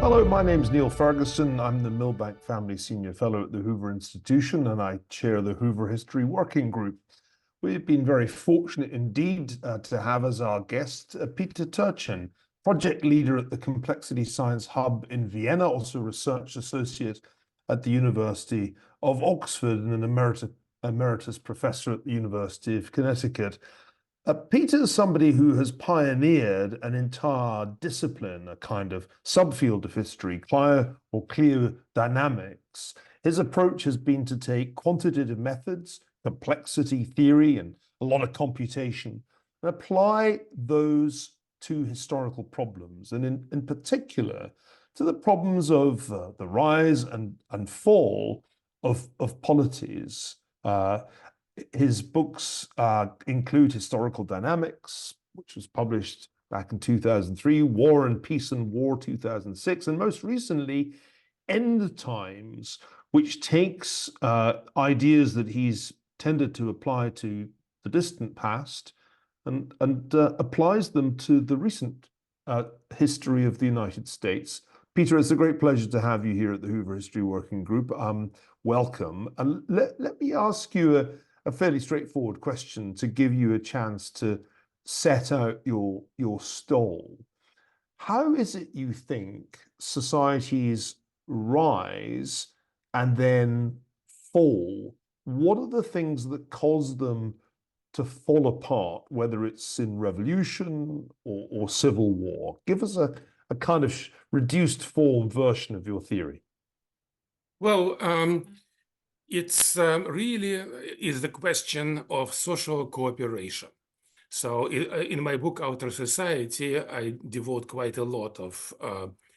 Hello, my name's Neil Ferguson. I'm the Milbank Family Senior Fellow at the Hoover Institution, and I chair the Hoover History Working Group. We've been very fortunate indeed to have as our guest Peter Turchin, project leader at the Complexity Science Hub in Vienna, also research associate at the University of Oxford and an emeritus professor at the University of Connecticut. Peter is somebody who has pioneered an entire discipline, a kind of subfield of history, Cliodynamics. His approach has been to take quantitative methods, complexity theory, and a lot of computation, and apply those to historical problems, and in particular to the problems of the rise and fall of polities. His books include Historical Dynamics, which was published back in 2003, War and Peace and War 2006, and most recently, End Times, which takes ideas that he's tended to apply to the distant past and applies them to the recent history of the United States. Peter, it's a great pleasure to have you here at the Hoover History Working Group. Welcome. And let me ask you a fairly straightforward question to give you a chance to set out your stall. How is it you think societies rise and then fall? What are the things that cause them to fall apart, whether it's in revolution or civil war? Give us a kind of reduced form version of your theory. Well, it's really is the question of social cooperation. So in my book, Ultrasociety, I devote quite a lot of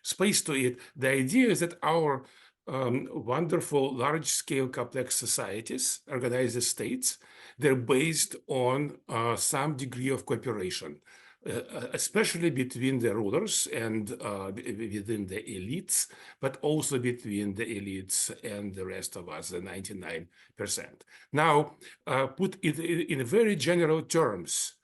space to it. The idea is that our wonderful large-scale complex societies, organized states, they're based on some degree of cooperation, especially between the rulers and within the elites, but also between the elites and the rest of us, the 99%. Now, put it in very general terms,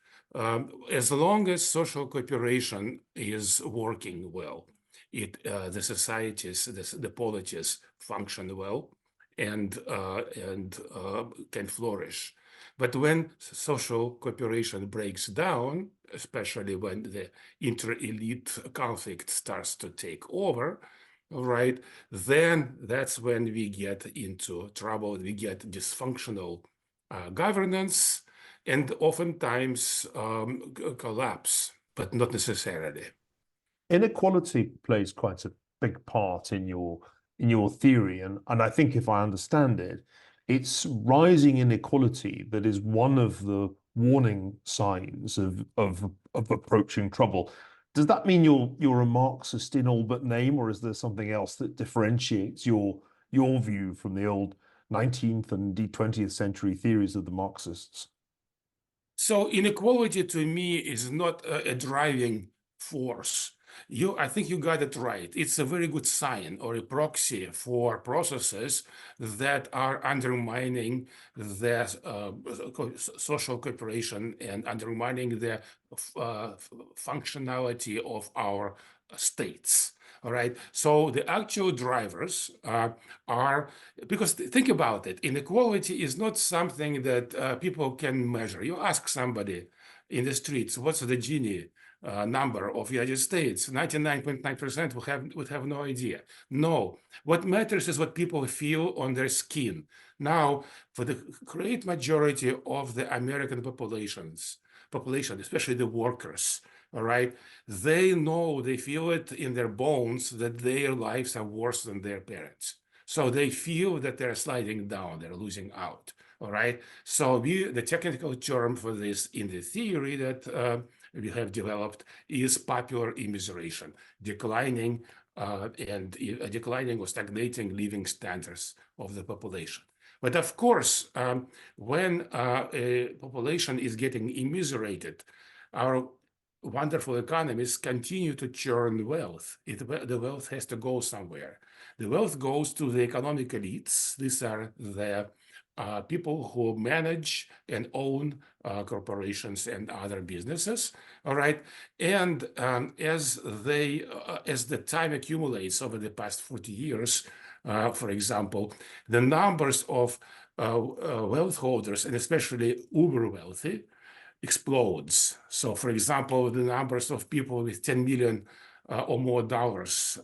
as long as social cooperation is working well, the societies, the polities function well and can flourish. But when social cooperation breaks down, especially when the inter-elite conflict starts to take over, right, then that's when we get into trouble. We get dysfunctional governance and oftentimes collapse, but not necessarily. Inequality plays quite a big part in your theory, and I think if I understand it, it's rising inequality that is one of the warning signs of approaching trouble. Does that mean you're a Marxist in all but name, or is there something else that differentiates your view from the old 19th and 20th century theories of the Marxists? So inequality to me is not a driving force. I think you got it right. It's a very good sign or a proxy for processes that are undermining the social cooperation and undermining the functionality of our states. All right. So the actual drivers are, because think about it, inequality is not something that people can measure. You ask somebody in the streets, what's the Gini number of the United States? 99.9% would have no idea. No, what matters is what people feel on their skin. Now, for the great majority of the American population, especially the workers, all right, they know, they feel it in their bones that their lives are worse than their parents. So they feel that they're sliding down, they're losing out, all right? So the technical term for this in the theory that we have developed is popular immiseration, declining or stagnating living standards of the population. But of course, when a population is getting immiserated, our wonderful economies continue to churn wealth. The wealth has to go somewhere. The wealth goes to the economic elites. These are the people who manage and own corporations and other businesses. All right, and as the time accumulates over the past 40 years, for example, the numbers of wealth holders, and especially uber wealthy, explodes. So, for example, the numbers of people with 10 million or more dollars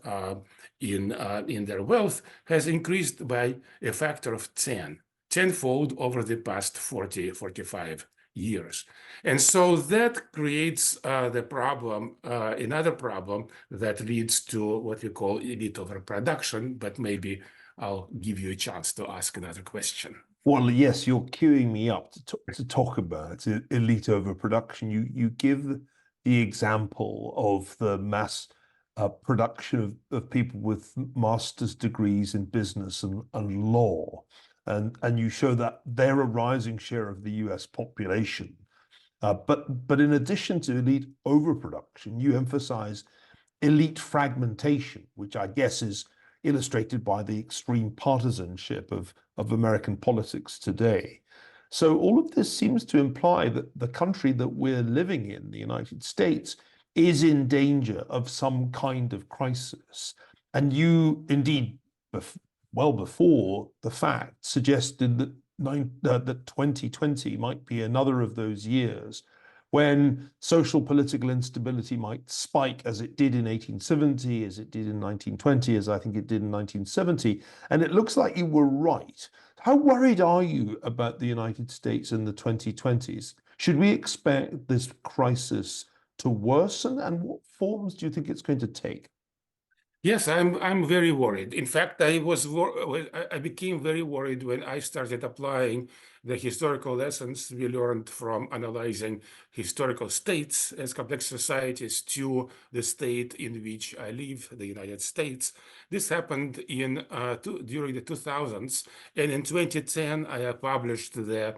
in their wealth has increased by a factor of 10-fold over the past 45 years. And so that creates the problem, another problem that leads to what we call elite overproduction, but maybe I'll give you a chance to ask another question. Well, yes, you're queuing me up to talk about elite overproduction. You give the example of the mass production of people with master's degrees in business and law, and you show that they're a rising share of the US population. But in addition to elite overproduction, you emphasize elite fragmentation, which I guess is illustrated by the extreme partisanship of American politics today. So all of this seems to imply that the country that we're living in, the United States, is in danger of some kind of crisis. And you indeed, well before the fact, suggested that that 2020 might be another of those years when social political instability might spike as it did in 1870, as it did in 1920, as I think it did in 1970. And it looks like you were right. How worried are you about the United States in the 2020s? Should we expect this crisis to worsen? And what forms do you think it's going to take? Yes, I'm very worried. In fact, I became very worried when I started applying the historical lessons we learned from analyzing historical states as complex societies to the state in which I live, the United States. This happened during the 2000s, and in 2010 I published the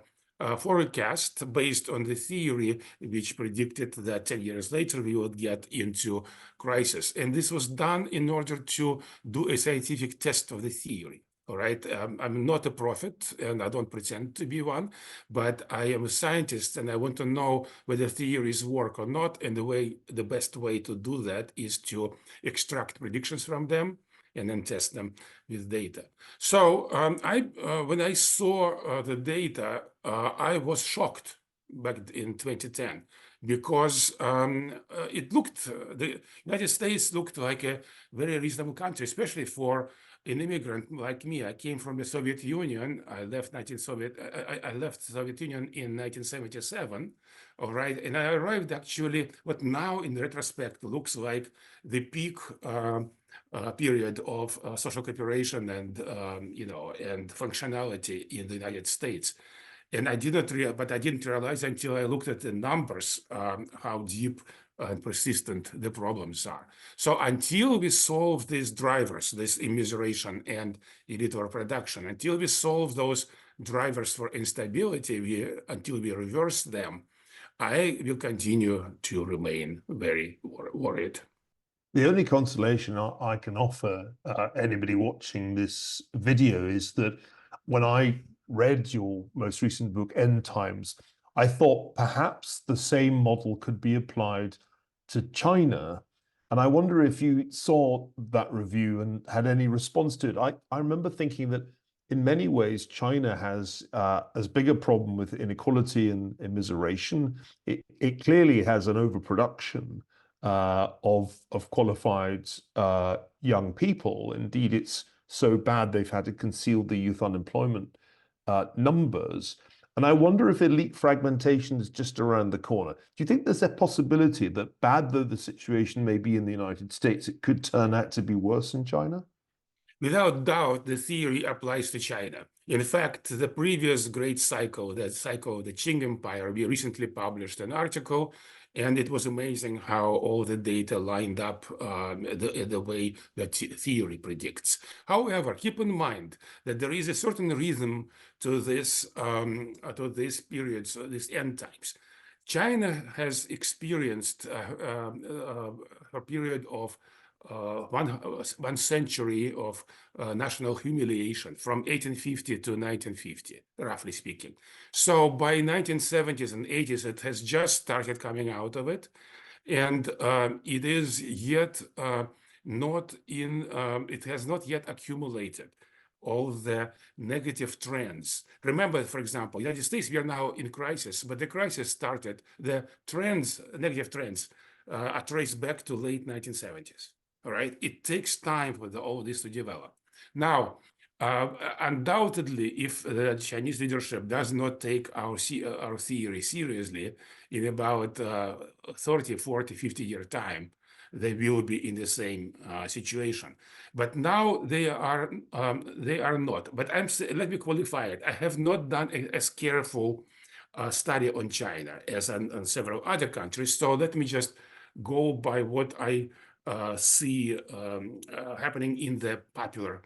forecast based on the theory which predicted that 10 years later we would get into crisis. And this was done in order to do a scientific test of the theory. All right. I'm not a prophet and I don't pretend to be one, but I am a scientist and I want to know whether theories work or not. And the best way to do that is to extract predictions from them and then test them with data. So when I saw the data, I was shocked back in 2010 because the United States looked like a very reasonable country, especially for an immigrant like me. I came from the Soviet Union. I left Soviet Union in 1977. All right, and I arrived actually what now in retrospect looks like the peak period of social cooperation and and functionality in the United States. And I didn't realize until I looked at the numbers how deep and persistent the problems are. So until we solve these drivers, this immiseration and elite overproduction, until we solve those drivers for instability, until we reverse them, I will continue to remain very worried. The only consolation I can offer anybody watching this video is that when I read your most recent book, End Times, I thought perhaps the same model could be applied to China. And I wonder if you saw that review and had any response to it. I remember thinking that in many ways, China has as big a problem with inequality and immiseration. It clearly has an overproduction of qualified young people. Indeed, it's so bad they've had to conceal the youth unemployment numbers. And I wonder if elite fragmentation is just around the corner. Do you think there's a possibility that, bad though the situation may be in the United States, it could turn out to be worse in China? Without doubt, the theory applies to China. In fact, the previous great cycle, the cycle of the Qing Empire, we recently published an article, and it was amazing how all the data lined up the way that theory predicts. However, keep in mind that there is a certain rhythm to these periods, these end times. China has experienced a period of one century of national humiliation from 1850 to 1950, roughly speaking. So by 1970s and 80s, it has just started coming out of it. And it is yet not in, it has not yet accumulated all the negative trends. Remember, for example, United States, we are now in crisis, but the crisis started, the trends, negative trends, are traced back to late 1970s. All right, it takes time for all this to develop. Now, undoubtedly, if the Chinese leadership does not take our theory seriously, in about 30, 40, 50-year time, they will be in the same situation. But now they are not. But let me qualify it. I have not done as careful study on China as on several other countries. So let me just go by what I see happening in the popular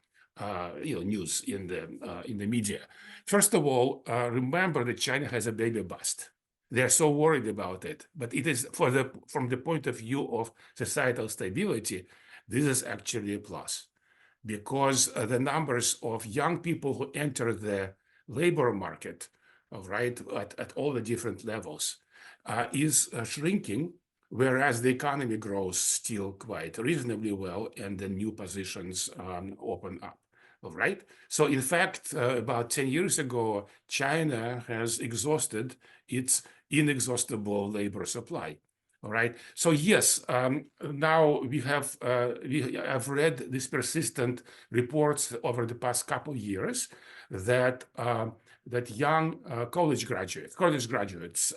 news in the media. First of all, remember that China has a baby bust. They're so worried about it, but it is from the point of view of societal stability, this is actually a plus, because the numbers of young people who enter the labor market, right, at all the different levels, is shrinking, whereas the economy grows still quite reasonably well, and the new positions open up. All right. So in fact, about 10 years ago, China has exhausted its inexhaustible labor supply. All right. So yes, now we have read these persistent reports over the past couple of years that that young college graduates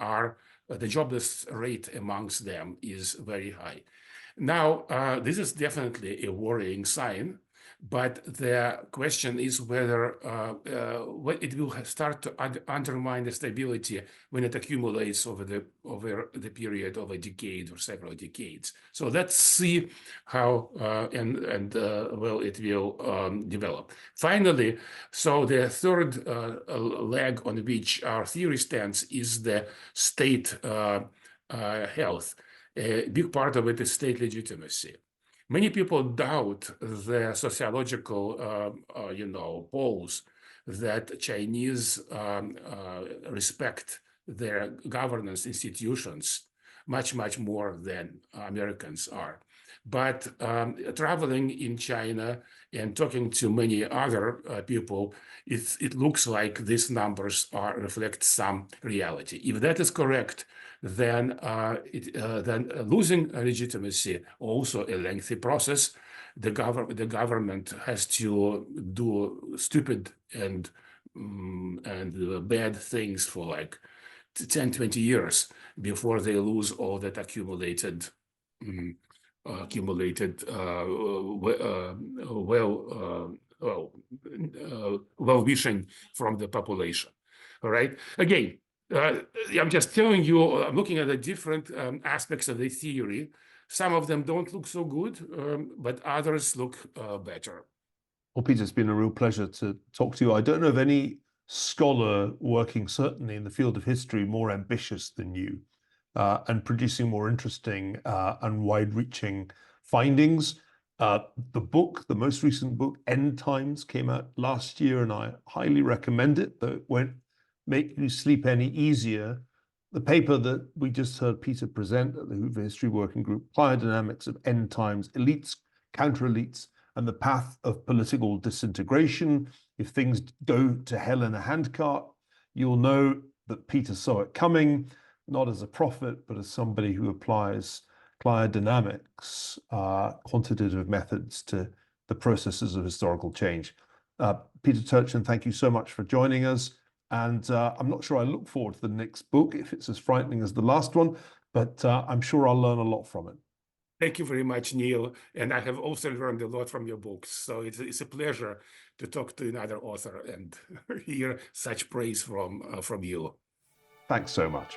are the jobless rate amongst them is very high. Now, this is definitely a worrying sign. But the question is whether it will start to undermine the stability when it accumulates over the period of a decade or several decades. So let's see how well it will develop. Finally, so the third leg on which our theory stands is the state health. A big part of it is state legitimacy. Many people doubt the sociological, polls that Chinese respect their governance institutions much, much more than Americans are. But traveling in China and talking to many other people, it looks like these numbers reflect some reality. If that is correct, then losing legitimacy, also a lengthy process. The government has to do stupid and bad things for like 10, 20 years before they lose all that accumulated well-wishing from the population. All right. Again, I'm just telling you, I'm looking at the different aspects of the theory. Some of them don't look so good, but others look better. Well, Peter, it's been a real pleasure to talk to you. I don't know of any scholar working certainly in the field of history more ambitious than you and producing more interesting and wide-reaching findings. The most recent book, End Times, came out last year, and I highly recommend it, though it won't make you sleep any easier. The paper that we just heard Peter present at the Hoover History Working Group, Cliodynamics of End Times, Elites, Counter-Elites, and the Path of Political Disintegration. If things go to hell in a handcart, you'll know that Peter saw it coming, not as a prophet, but as somebody who applies cliodynamics, quantitative methods to the processes of historical change. Peter Turchin, thank you so much for joining us. And I'm not sure I look forward to the next book, if it's as frightening as the last one, but I'm sure I'll learn a lot from it. Thank you very much, Neil. And I have also learned a lot from your books. So it's a pleasure to talk to another author and hear such praise from you. Thanks so much.